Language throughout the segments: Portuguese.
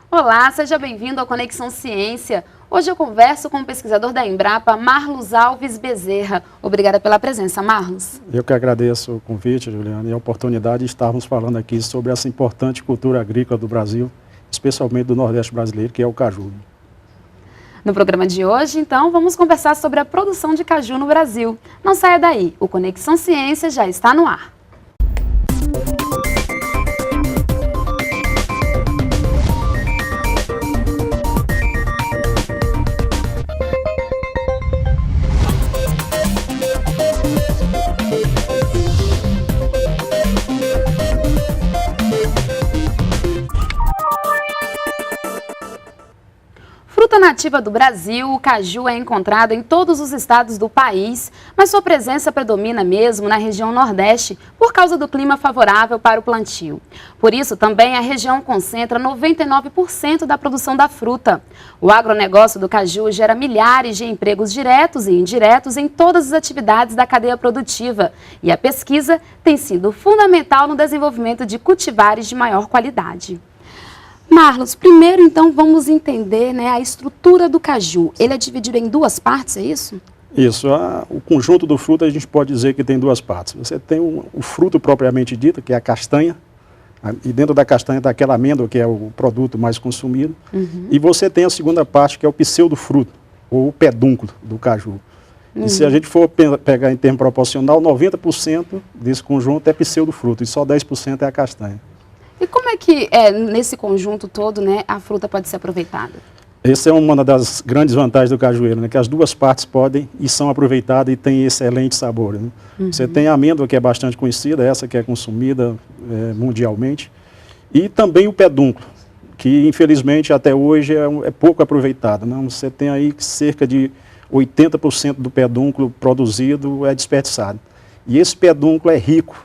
Olá, seja bem-vindo ao Conexão Ciência. Hoje eu converso com o pesquisador da Embrapa, Marlos Alves Bezerra. Obrigada pela presença, Marlos. Eu que agradeço o convite, Juliana, e a oportunidade de estarmos falando aqui sobre essa importante cultura agrícola do Brasil, especialmente do Nordeste brasileiro, que é o caju. No programa de hoje, então, vamos conversar sobre a produção de caju no Brasil. Não saia daí, o Conexão Ciência já está no ar. Fruta nativa do Brasil, o caju é encontrado em todos os estados do país, mas sua presença predomina mesmo na região Nordeste, por causa do clima favorável para o plantio. Por isso, também a região concentra 99% da produção da fruta. O agronegócio do caju gera milhares de empregos diretos e indiretos em todas as atividades da cadeia produtiva, e a pesquisa tem sido fundamental no desenvolvimento de cultivares de maior qualidade. Marlos, primeiro então vamos entender, a estrutura do caju. Ele é dividido em duas partes, é isso? Isso, o conjunto do fruto a gente pode dizer que tem duas partes. Você tem o fruto propriamente dito, que é a castanha, e dentro da castanha está aquela amêndoa, que é o produto mais consumido, e você tem a segunda parte, que é o pseudofruto, ou o pedúnculo do caju. E se a gente for pegar em termo proporcional, 90% desse conjunto é pseudofruto, e só 10% é a castanha. E como é que, nesse conjunto todo, a fruta pode ser aproveitada? Essa é uma das grandes vantagens do cajueiro, que as duas partes podem e são aproveitadas e têm excelente sabor. Você tem a amêndoa, que é bastante conhecida, essa que é consumida mundialmente, e também o pedúnculo, que infelizmente até hoje é pouco aproveitado. Você tem aí cerca de 80% do pedúnculo produzido é desperdiçado. E esse pedúnculo é rico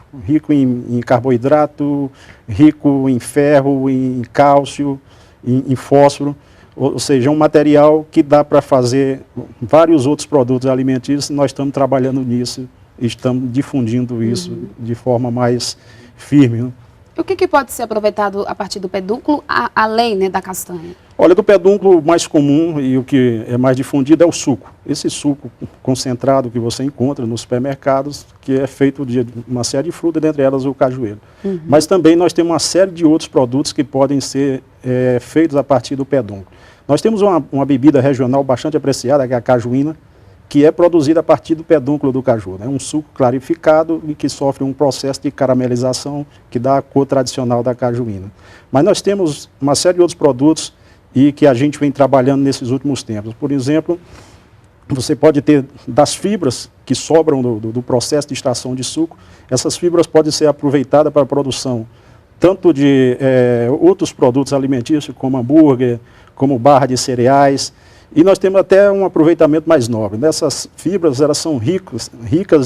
em carboidrato, rico em ferro, em cálcio, em fósforo, ou seja, é um material que dá para fazer vários outros produtos alimentícios. Nós estamos trabalhando nisso, estamos difundindo isso de forma mais firme. O que pode ser aproveitado a partir do pedúnculo, além da castanha? Olha, do pedúnculo mais comum e o que é mais difundido é o suco. Esse suco concentrado que você encontra nos supermercados, que é feito de uma série de frutas, dentre elas o cajueiro. Mas também nós temos uma série de outros produtos que podem ser feitos a partir do pedúnculo. Nós temos uma bebida regional bastante apreciada, que é a cajuína, que é produzida a partir do pedúnculo do caju. Um suco clarificado e que sofre um processo de caramelização que dá a cor tradicional da cajuína. Mas nós temos uma série de outros produtos e que a gente vem trabalhando nesses últimos tempos. Por exemplo, você pode ter das fibras que sobram do processo de extração de suco, essas fibras podem ser aproveitadas para a produção tanto de outros produtos alimentícios, como hambúrguer, como barra de cereais. E nós temos até um aproveitamento mais nobre. Essas fibras, elas são ricas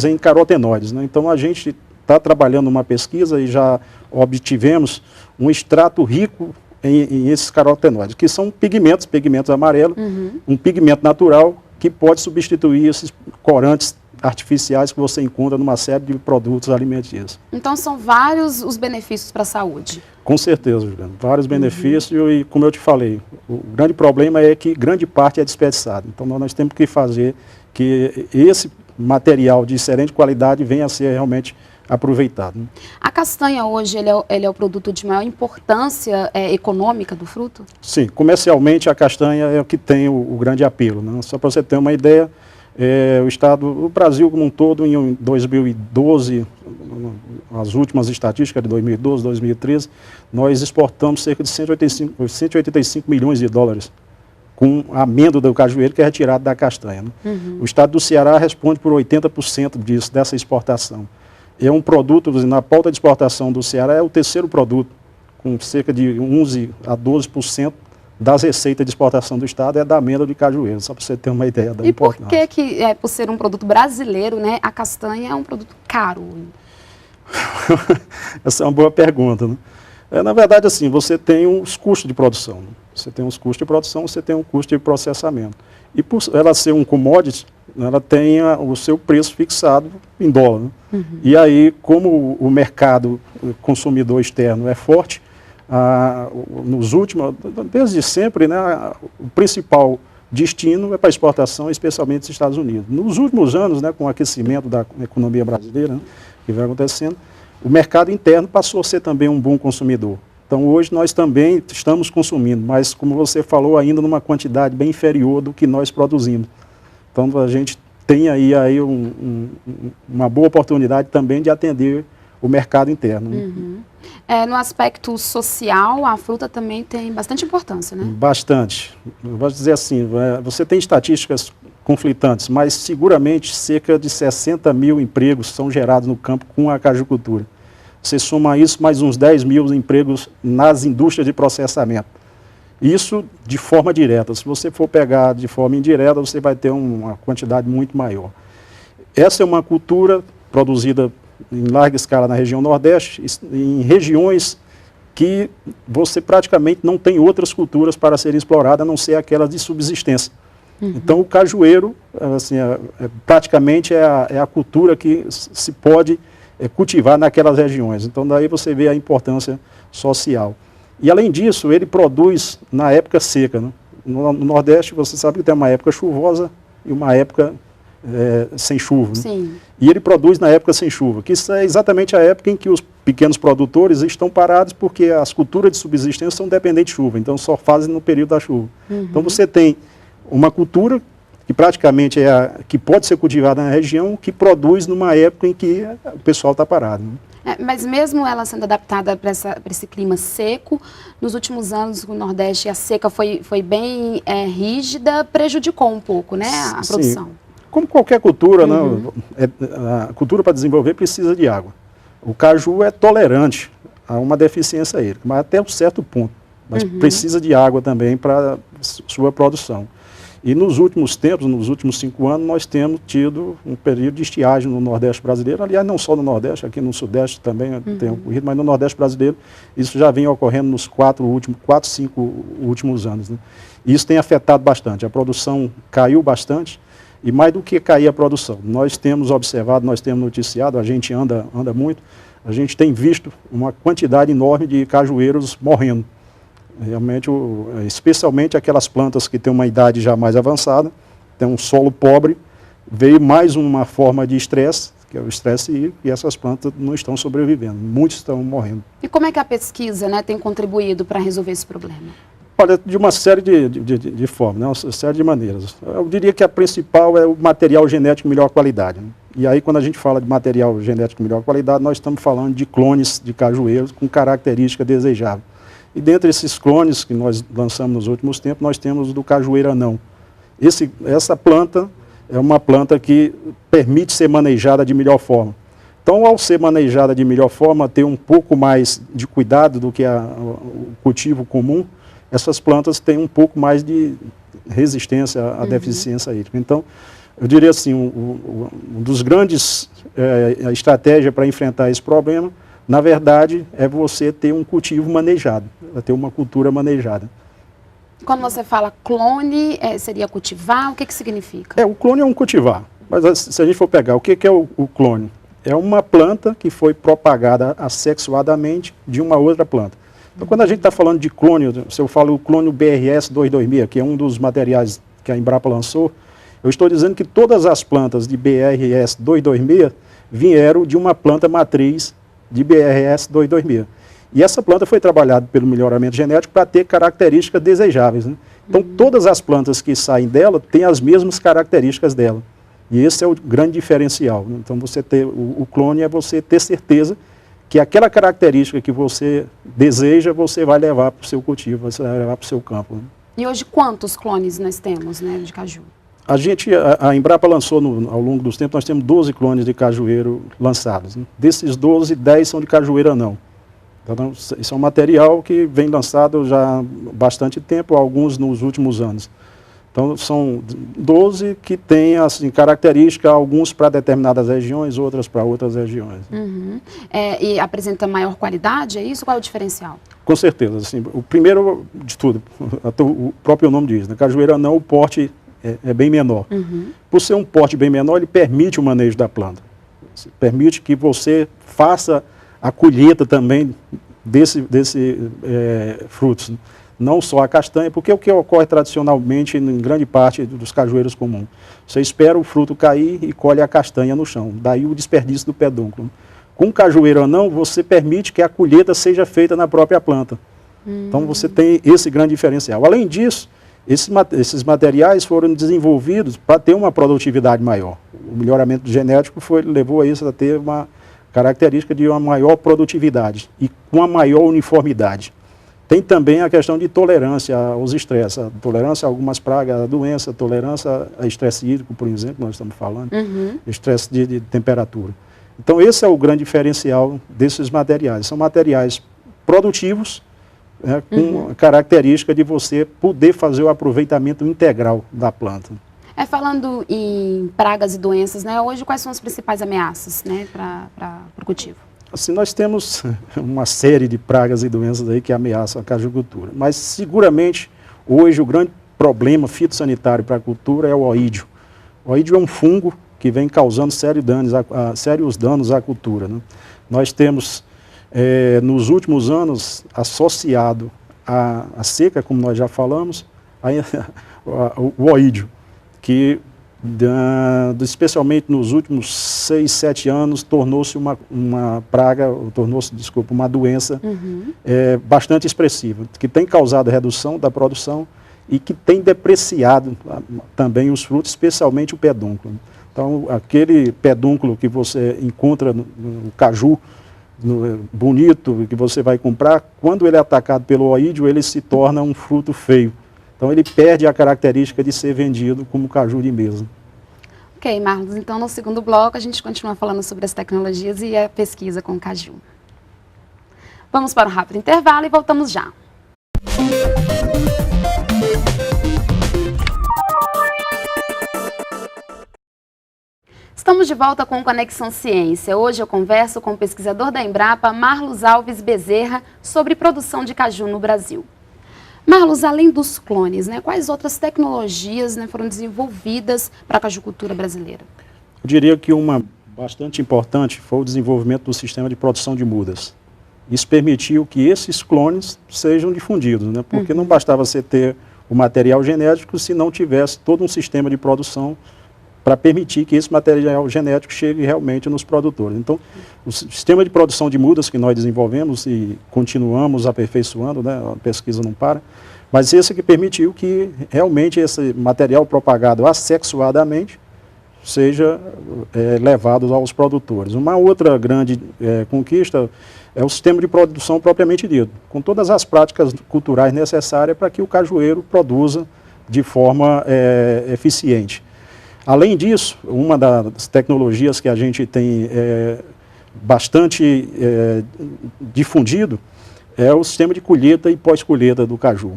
em carotenoides. Então a gente está trabalhando uma pesquisa e já obtivemos um extrato rico em esses carotenoides, que são pigmentos amarelos, um pigmento natural que pode substituir esses corantes artificiais que você encontra numa série de produtos alimentícios. Então são vários os benefícios para a saúde. Com certeza, Juliana. Vários benefícios e, como eu te falei, o grande problema é que grande parte é desperdiçada. Então nós temos que fazer que esse material de excelente qualidade venha a ser realmente aproveitado. A castanha hoje, ele é o produto de maior importância econômica do fruto? Sim, comercialmente a castanha é o que tem o grande apelo. Só para você ter uma ideia, o Brasil como um todo, em 2012, as últimas estatísticas de 2012, 2013, nós exportamos cerca de 185 milhões de dólares com a amêndoa do cajueiro que é retirado da castanha. O estado do Ceará responde por 80% dessa exportação. É um produto, na pauta de exportação do Ceará, é o terceiro produto, com cerca de 11 a 12% das receitas de exportação do estado é da amêndoa de cajueiro, só para você ter uma ideia da importância. E por que, por ser um produto brasileiro, a castanha é um produto caro? Essa é uma boa pergunta. Na verdade, assim, você tem os custos de produção. Você tem os custos de produção, você tem um custo de processamento. E por ela ser um commodity, ela tem o seu preço fixado em dólar. E aí, como o mercado consumidor externo é forte, nos últimos, desde sempre, né, o principal destino é para exportação, especialmente dos Estados Unidos. Nos últimos anos, né, com o aquecimento da economia brasileira, né, que vai acontecendo, o mercado interno passou a ser também um bom consumidor. Então, hoje nós também estamos consumindo, mas, como você falou, ainda numa quantidade bem inferior do que nós produzimos. Então, a gente tem aí uma boa oportunidade também de atender o mercado interno. Uhum. No aspecto social, a fruta também tem bastante importância, né? Bastante. Eu vou dizer assim, você tem estatísticas conflitantes, mas seguramente cerca de 60 mil empregos são gerados no campo com a cajucultura. Você soma isso mais uns 10 mil empregos nas indústrias de processamento. Isso de forma direta. Se você for pegar de forma indireta, você vai ter uma quantidade muito maior. Essa é uma cultura produzida em larga escala na região Nordeste, em regiões que você praticamente não tem outras culturas para serem exploradas, a não ser aquelas de subsistência. Uhum. Então, o cajueiro, assim, praticamente é a cultura que se pode cultivar naquelas regiões. Então, daí você vê a importância social. E, além disso, ele produz na época seca, né? No Nordeste, você sabe que tem uma época chuvosa e uma época sem chuva. Né? Sim. E ele produz na época sem chuva, que isso é exatamente a época em que os pequenos produtores estão parados, porque as culturas de subsistência são dependentes de chuva, então só fazem no período da chuva. Uhum. Então você tem uma cultura que praticamente que pode ser cultivada na região, que produz numa época em que o pessoal está parado. Né? Mas mesmo ela sendo adaptada para esse clima seco, nos últimos anos no Nordeste a seca foi bem rígida, prejudicou um pouco, né, a produção. Sim. Como qualquer cultura, uhum. Né, a cultura para desenvolver precisa de água. O caju é tolerante a uma deficiência hídrica, mas até um certo ponto. Mas uhum. precisa de água também para sua produção. E nos últimos tempos, nos últimos 5 anos, nós temos tido um período de estiagem no Nordeste brasileiro. Aliás, não só no Nordeste, aqui no Sudeste também uhum. tem ocorrido, mas no Nordeste brasileiro isso já vem ocorrendo nos 4, 5 últimos anos. Né? E isso tem afetado bastante. A produção caiu bastante. E mais do que cair a produção, nós temos observado, nós temos noticiado, a gente anda muito, a gente tem visto uma quantidade enorme de cajueiros morrendo. Realmente, especialmente aquelas plantas que têm uma idade já mais avançada, tem um solo pobre, veio mais uma forma de estresse, que é o estresse hídrico, e essas plantas não estão sobrevivendo, muitos estão morrendo. E como é que a pesquisa, né, tem contribuído para resolver esse problema? Olha, de uma série de formas, né? Uma série de maneiras. Eu diria que a principal é o material genético de melhor qualidade. Né? E aí, quando a gente fala de material genético de melhor qualidade, nós estamos falando de clones de cajueiros com característica desejável. E dentre esses clones que nós lançamos nos últimos tempos, nós temos o do cajueiro anão. Essa planta é uma planta que permite ser manejada de melhor forma. Então, ao ser manejada de melhor forma, ter um pouco mais de cuidado do que o cultivo comum, essas plantas têm um pouco mais de resistência à uhum. deficiência hídrica. Então, eu diria assim, um dos grandes estratégias para enfrentar esse problema, na verdade, é você ter um cultivo manejado, ter uma cultura manejada. Quando você fala clone, seria cultivar, o que significa? O clone é um cultivar, mas se a gente for pegar, o que é o clone? É uma planta que foi propagada assexuadamente de uma outra planta. Então, quando a gente está falando de clone, se eu falo o clone BRS 226, que é um dos materiais que a Embrapa lançou, eu estou dizendo que todas as plantas de BRS 226 vieram de uma planta matriz de BRS 226. E essa planta foi trabalhada pelo melhoramento genético para ter características desejáveis. Né? Então, todas as plantas que saem dela têm as mesmas características dela. E esse é o grande diferencial. Né? Então, você ter o clone é você ter certeza que aquela característica que você deseja, você vai levar para o seu cultivo, você vai levar para o seu campo. Né? E hoje quantos clones nós temos, né, de caju? A Embrapa lançou, ao longo dos tempos, nós temos 12 clones de cajueiro lançados. Né? Desses 12, 10 são de cajueiro anão. Então, isso é um material que vem lançado já há bastante tempo, alguns nos últimos anos. Então, são 12 que têm assim, características, alguns para determinadas regiões, outras para outras regiões. Uhum. E apresenta maior qualidade, é isso? Qual é o diferencial? Com certeza. Assim, o primeiro de tudo, o próprio nome diz, né? Cajueiro anão, o porte é bem menor. Uhum. Por ser um porte bem menor, ele permite o manejo da planta. Permite que você faça a colheita também frutos. Não só a castanha, porque o que ocorre tradicionalmente em grande parte dos cajueiros comuns. Você espera o fruto cair e colhe a castanha no chão, daí o desperdício do pedúnculo. Com cajueiro ou não, você permite que a colheita seja feita na própria planta. Então você tem esse grande diferencial. Além disso, esses materiais foram desenvolvidos para ter uma produtividade maior. O melhoramento genético levou a isso a ter uma característica de uma maior produtividade e com uma maior uniformidade. Tem também a questão de tolerância aos estresses, a tolerância a algumas pragas, a doença, a tolerância a estresse hídrico, por exemplo, nós estamos falando, estresse de temperatura. Então esse é o grande diferencial desses materiais. São materiais produtivos, né, com a característica de você poder fazer o aproveitamento integral da planta. Falando em pragas e doenças, né, hoje quais são as principais ameaças, né, para o cultivo? Assim, nós temos uma série de pragas e doenças aí que ameaçam a cajucultura, mas seguramente hoje o grande problema fitossanitário para a cultura é o oídio. O oídio é um fungo que vem causando sérios danos à cultura, né? Nós temos, nos últimos anos, associado à seca, como nós já falamos, o oídio, que especialmente nos últimos 6, 7 anos, tornou-se uma praga, uma doença bastante expressiva, que tem causado redução da produção e que tem depreciado também os frutos, especialmente o pedúnculo. Então, aquele pedúnculo que você encontra no caju, bonito, que você vai comprar, quando ele é atacado pelo oídio, ele se torna um fruto feio. Então ele perde a característica de ser vendido como caju de mesa. Ok, Marlos, então no segundo bloco a gente continua falando sobre as tecnologias e a pesquisa com o caju. Vamos para um rápido intervalo e voltamos já. Estamos de volta com Conexão Ciência. Hoje eu converso com o pesquisador da Embrapa, Marlos Alves Bezerra, sobre produção de caju no Brasil. Marlos, além dos clones, né, quais outras tecnologias, né, foram desenvolvidas para a cajucultura brasileira? Eu diria que uma bastante importante foi o desenvolvimento do sistema de produção de mudas. Isso permitiu que esses clones sejam difundidos, né, porque não bastava você ter o material genético se não tivesse todo um sistema de produção para permitir que esse material genético chegue realmente nos produtores. Então, o sistema de produção de mudas que nós desenvolvemos e continuamos aperfeiçoando, né, a pesquisa não para, mas esse que permitiu que realmente esse material propagado assexuadamente seja levado aos produtores. Uma outra grande conquista é o sistema de produção propriamente dito, com todas as práticas culturais necessárias para que o cajueiro produza de forma eficiente. Além disso, uma das tecnologias que a gente tem bastante difundido é o sistema de colheita e pós-colheita do caju.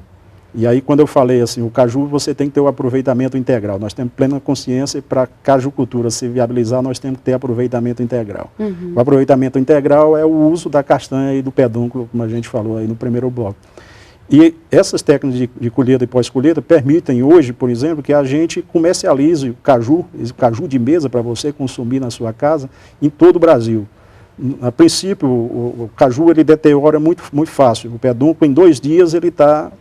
E aí, quando eu falei assim, o caju você tem que ter o aproveitamento integral. Nós temos plena consciência, para a cajucultura se viabilizar, nós temos que ter aproveitamento integral. O aproveitamento integral é o uso da castanha e do pedúnculo, como a gente falou aí no primeiro bloco. E essas técnicas de colheita e pós-colheita permitem hoje, por exemplo, que a gente comercialize o caju de mesa para você consumir na sua casa, em todo o Brasil. A princípio, o caju ele deteriora muito fácil. O pedúnculo, em 2 dias, ele está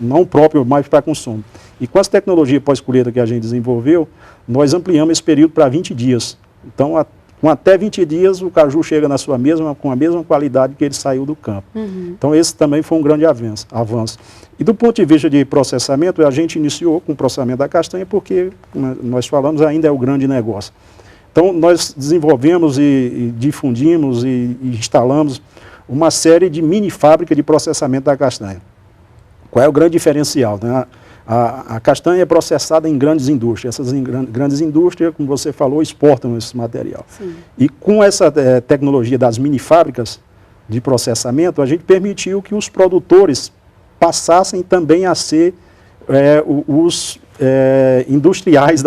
não próprio mais para consumo. E com as tecnologias pós-colheita que a gente desenvolveu, nós ampliamos esse período para 20 dias. Então, com até 20 dias, o caju chega na sua com a mesma qualidade que ele saiu do campo. Então, esse também foi um grande avanço. E do ponto de vista de processamento, a gente iniciou com o processamento da castanha, porque, nós falamos, ainda é o grande negócio. Então, nós desenvolvemos e difundimos e instalamos uma série de mini fábricas de processamento da castanha. Qual é o grande diferencial, né? A castanha é processada em grandes indústrias. Essas grandes indústrias, como você falou, exportam esse material. Sim. E com essa tecnologia das mini fábricas de processamento, a gente permitiu que os produtores passassem também a ser os industriais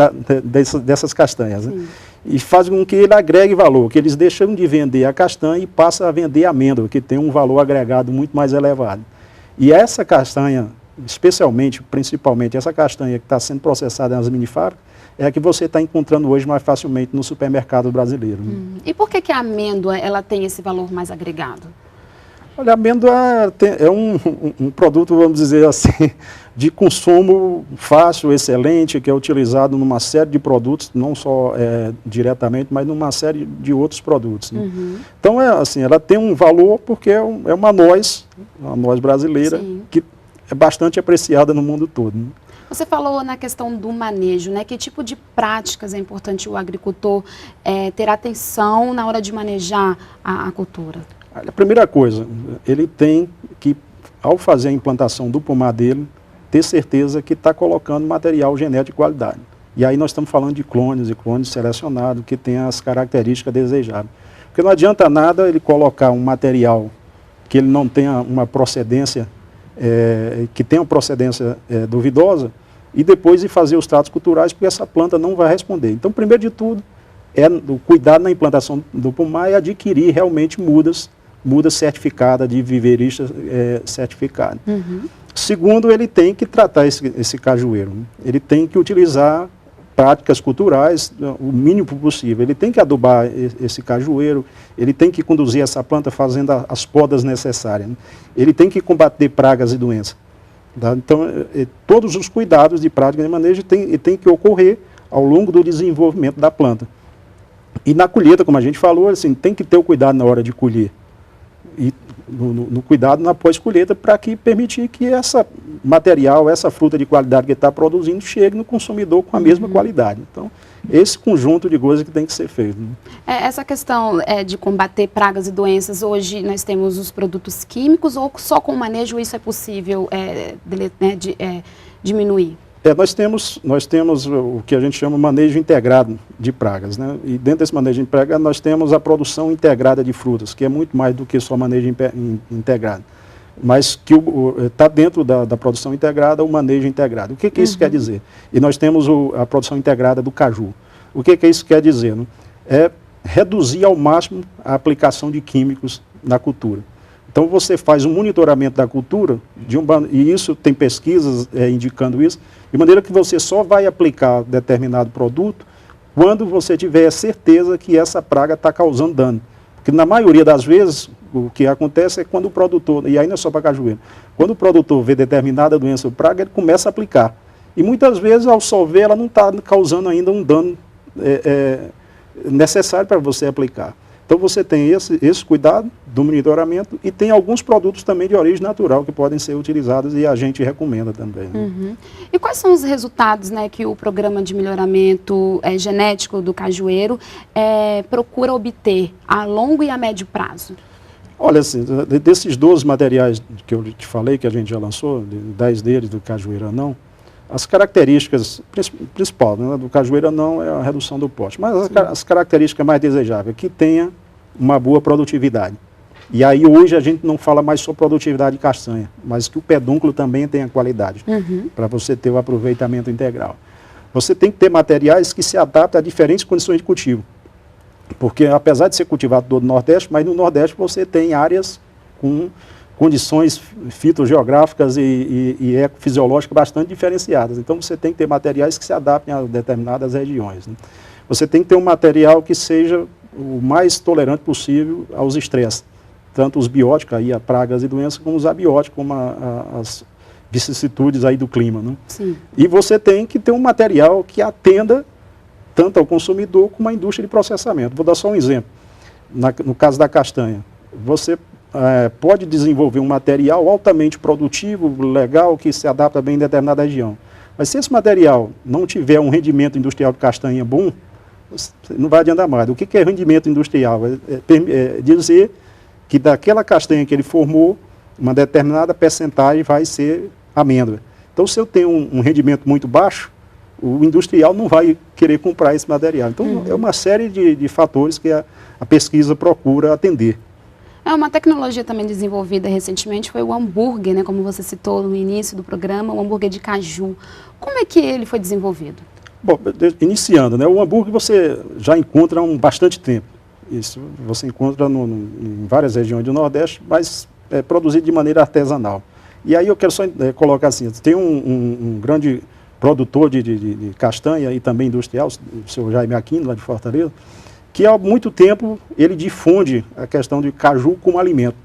dessas castanhas. Né? E faz com que ele agregue valor, que eles deixam de vender a castanha e passam a vender a amêndoa, que tem um valor agregado muito mais elevado. E essa castanha, principalmente essa castanha que está sendo processada nas minifábricas, é a que você está encontrando hoje mais facilmente no supermercado brasileiro. Né? E por que a amêndoa ela tem esse valor mais agregado? Olha, a amêndoa é um produto, vamos dizer assim, de consumo fácil, excelente, que é utilizado numa série de produtos, não só diretamente, mas numa série de outros produtos. Né? Uhum. Então, assim, ela tem um valor porque é uma noz brasileira, Sim. que é bastante apreciada no mundo todo. Né? Você falou na questão do manejo, né? Que tipo de práticas é importante o agricultor ter atenção na hora de manejar a cultura? A primeira coisa, ele tem que, ao fazer a implantação do pomar dele, ter certeza que está colocando material genético de qualidade. E aí nós estamos falando de clones e clones selecionados que têm as características desejadas. Porque não adianta nada ele colocar um material que ele não tenha uma procedência, que tenha uma procedência duvidosa, e depois ir fazer os tratos culturais, porque essa planta não vai responder. Então, primeiro de tudo, o cuidado na implantação do pomar é adquirir realmente mudas certificadas, de viveiristas certificados. Uhum. Segundo, ele tem que tratar esse cajueiro. Né? Ele tem que utilizar práticas culturais o mínimo possível. Ele tem que adubar esse cajueiro, ele tem que conduzir essa planta fazendo as podas necessárias. Né? Ele tem que combater pragas e doenças. Tá? Então, todos os cuidados de prática de manejo tem que ocorrer ao longo do desenvolvimento da planta. E na colheita, como a gente falou, assim, tem que ter o cuidado na hora de colher. E no cuidado na pós-colheita para permitir que essa material, essa fruta de qualidade que está produzindo chegue no consumidor com a mesma qualidade. Então, esse conjunto de coisas que tem que ser feito. Né? Essa questão de combater pragas e doenças, hoje nós temos os produtos químicos ou só com o manejo isso é possível diminuir? Nós temos o que a gente chama de manejo integrado de pragas, né? E dentro desse manejo integrado nós temos a produção integrada de frutas, que é muito mais do que só manejo integrado, mas que está dentro da produção integrada o manejo integrado. O que isso quer dizer? E nós temos a produção integrada do caju. O que isso quer dizer? Né? É reduzir ao máximo a aplicação de químicos na cultura. Então você faz um monitoramento da cultura, e isso tem pesquisas indicando isso, de maneira que você só vai aplicar determinado produto quando você tiver certeza que essa praga está causando dano. Porque na maioria das vezes, o que acontece é quando o produtor, e aí não é só para cajueiro, quando o produtor vê determinada doença ou praga, ele começa a aplicar. E muitas vezes, ao só ver, ela não está causando ainda um dano necessário para você aplicar. Então você tem esse cuidado do monitoramento e tem alguns produtos também de origem natural que podem ser utilizados e a gente recomenda também. Né? Uhum. E quais são os resultados, né, que o programa de melhoramento genético do cajueiro procura obter a longo e a médio prazo? Olha, assim, desses 12 materiais que eu te falei, que a gente já lançou, 10 deles do cajueiro anão, as características principais, né, do cajueiro anão é a redução do poste, mas as características mais desejáveis é que tenha uma boa produtividade. E aí hoje a gente não fala mais só produtividade de castanha, mas que o pedúnculo também tenha qualidade, para você ter o aproveitamento integral. Você tem que ter materiais que se adaptem a diferentes condições de cultivo, porque apesar de ser cultivado todo no Nordeste, mas no Nordeste você tem áreas com condições fitogeográficas e ecofisiológicas bastante diferenciadas. Então você tem que ter materiais que se adaptem a determinadas regiões. Né? Você tem que ter um material que seja o mais tolerante possível aos estresses, tanto os bióticos, aí, a pragas e doenças, como os abióticos, como as vicissitudes aí do clima. Né? Sim. E você tem que ter um material que atenda tanto ao consumidor como à indústria de processamento. Vou dar só um exemplo. No caso da castanha, você pode desenvolver um material altamente produtivo, legal, que se adapta bem em determinada região. Mas se esse material não tiver um rendimento industrial de castanha bom, não vai adiantar mais. O que é rendimento industrial? É dizer que daquela castanha que ele formou, uma determinada percentagem vai ser amêndoa. Então, se eu tenho um rendimento muito baixo, o industrial não vai querer comprar esse material. Então, é uma série de fatores que a pesquisa procura atender. Uma tecnologia também desenvolvida recentemente foi o hambúrguer, né, como você citou no início do programa, o hambúrguer de caju. Como é que ele foi desenvolvido? Bom, iniciando, né, o hambúrguer você já encontra há bastante tempo. Isso você encontra em várias regiões do Nordeste, mas é produzido de maneira artesanal. E aí eu quero só colocar assim, tem um grande produtor de castanha e também industrial, o senhor Jaime Aquino, lá de Fortaleza, que há muito tempo ele difunde a questão de caju como alimento.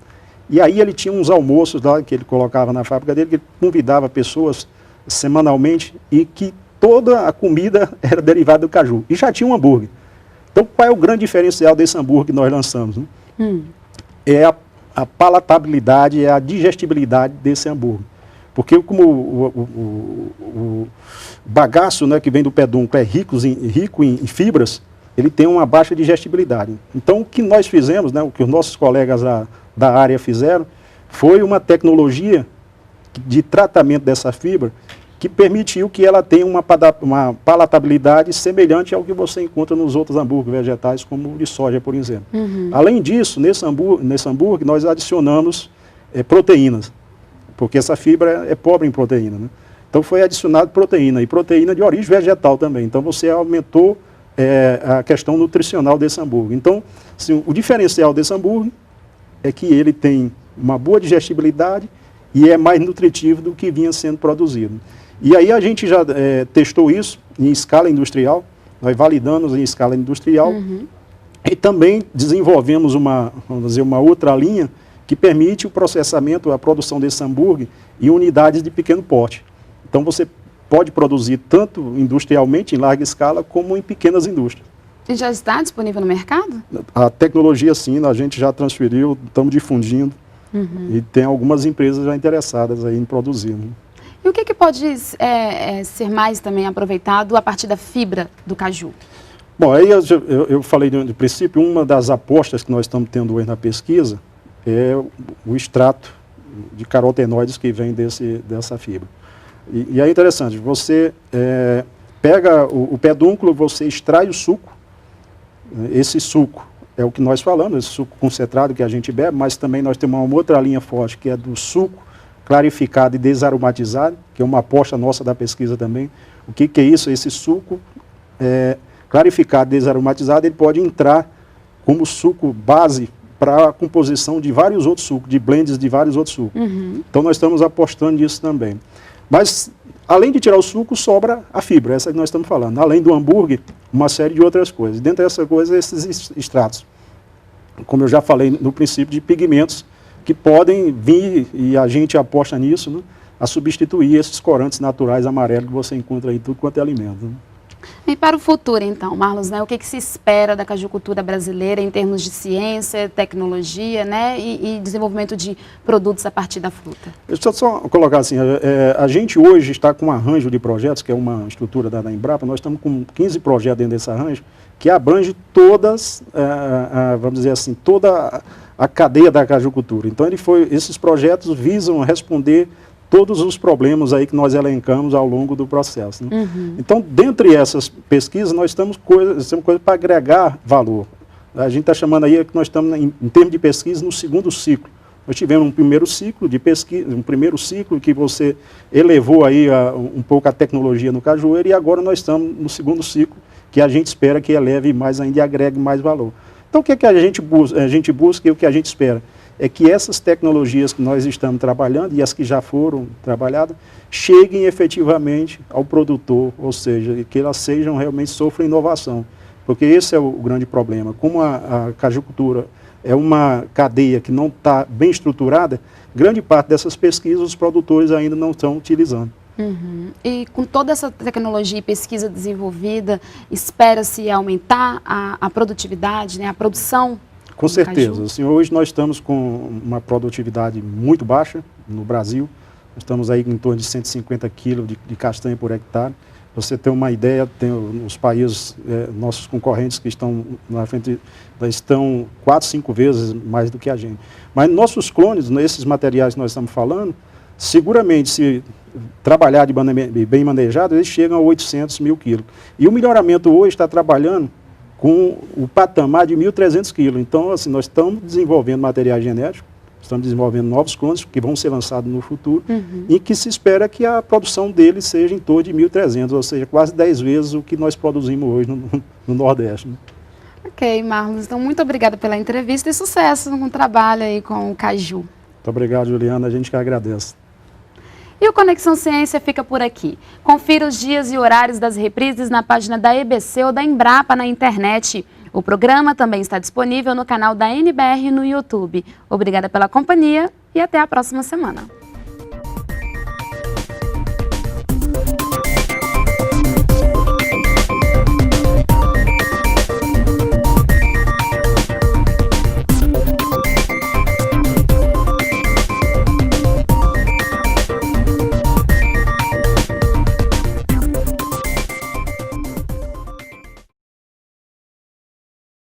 E aí ele tinha uns almoços lá que ele colocava na fábrica dele, que ele convidava pessoas semanalmente e que toda a comida era derivada do caju. E já tinha um hambúrguer. Então, qual é o grande diferencial desse hambúrguer que nós lançamos? Né? É a palatabilidade, é a digestibilidade desse hambúrguer. Porque como o bagaço, né, que vem do pedúnculo é rico em fibras, ele tem uma baixa digestibilidade. Então, o que nós fizemos, né, o que os nossos colegas da área fizeram, foi uma tecnologia de tratamento dessa fibra que permitiu que ela tenha uma palatabilidade semelhante ao que você encontra nos outros hambúrgueres vegetais, como o de soja, por exemplo. Além disso, nesse hambúrguer nós adicionamos proteínas, porque essa fibra é pobre em proteína, né? Então foi adicionado proteína, e proteína de origem vegetal também. Então você aumentou a questão nutricional desse hambúrguer. Então, assim, o diferencial desse hambúrguer é que ele tem uma boa digestibilidade e é mais nutritivo do que vinha sendo produzido. E aí a gente já testou isso em escala industrial, nós validamos em escala industrial e também desenvolvemos vamos dizer, uma outra linha que permite o processamento, a produção desse hambúrguer em unidades de pequeno porte. Então você pode produzir tanto industrialmente, em larga escala, como em pequenas indústrias. E já está disponível no mercado? A tecnologia, sim, a gente já transferiu, estamos difundindo, e tem algumas empresas já interessadas aí em produzir. Né? E o que pode ser mais também aproveitado a partir da fibra do caju? Bom, aí eu falei de princípio, uma das apostas que nós estamos tendo hoje na pesquisa é o extrato de carotenoides que vem dessa fibra. E é interessante, você pega o pedúnculo, você extrai o suco, esse suco é o que nós falamos, esse suco concentrado que a gente bebe, mas também nós temos uma outra linha forte que é do suco clarificado e desaromatizado, que é uma aposta nossa da pesquisa também. O que é isso? Esse suco clarificado e desaromatizado, ele pode entrar como suco base para a composição de vários outros sucos, de blends de vários outros sucos. Então nós estamos apostando nisso também. Mas, além de tirar o suco, sobra a fibra, essa que nós estamos falando. Além do hambúrguer, uma série de outras coisas. Dentre essas coisas, esses extratos. Como eu já falei no princípio, de pigmentos que podem vir, e a gente aposta nisso, né, a substituir esses corantes naturais amarelos que você encontra em tudo quanto é alimento. Né? E para o futuro, então, Marlos, né, o que se espera da cajucultura brasileira em termos de ciência, tecnologia, né, e desenvolvimento de produtos a partir da fruta? Deixa eu só colocar assim, a gente hoje está com um arranjo de projetos, que é uma estrutura da Embrapa, nós estamos com 15 projetos dentro desse arranjo, que abrange todas, vamos dizer assim, toda a cadeia da cajucultura. Então esses projetos visam responder todos os problemas aí que nós elencamos ao longo do processo. Né? Então, dentre essas pesquisas, nós temos coisas para agregar valor. A gente está chamando aí que nós estamos, em termos de pesquisa, no segundo ciclo. Nós tivemos um primeiro ciclo de pesquisa, um primeiro ciclo que você elevou aí um pouco a tecnologia no cajueiro, e agora nós estamos no segundo ciclo, que a gente espera que eleve mais ainda e agregue mais valor. Então, o que a gente busca e o que a gente espera? É que essas tecnologias que nós estamos trabalhando e as que já foram trabalhadas cheguem efetivamente ao produtor, ou seja, que elas sejam realmente, sofram inovação. Porque esse é o grande problema. Como a cajucultura é uma cadeia que não está bem estruturada, grande parte dessas pesquisas os produtores ainda não estão utilizando. E com toda essa tecnologia e pesquisa desenvolvida, espera-se aumentar a produtividade, né, a produção? Com certeza. Assim, hoje nós estamos com uma produtividade muito baixa no Brasil. Nós estamos aí em torno de 150 quilos de castanha por hectare. Pra você ter uma ideia, tem os países, nossos concorrentes que estão na frente, estão 4, 5 vezes mais do que a gente. Mas nossos clones, esses materiais que nós estamos falando, seguramente, se trabalhar bem manejado, eles chegam a 800 mil quilos. E o melhoramento hoje está trabalhando com o patamar de 1.300 quilos. Então, assim, nós estamos desenvolvendo materiais genéticos, estamos desenvolvendo novos clones que vão ser lançados no futuro, e que se espera que a produção deles seja em torno de 1.300, ou seja, quase 10 vezes o que nós produzimos hoje no Nordeste. Né? Ok, Marlos. Então, muito obrigada pela entrevista e sucesso no trabalho aí com o caju. Muito obrigado, Juliana. A gente que agradece. E o Conexão Ciência fica por aqui. Confira os dias e horários das reprises na página da EBC ou da Embrapa na internet. O programa também está disponível no canal da NBR no YouTube. Obrigada pela companhia e até a próxima semana.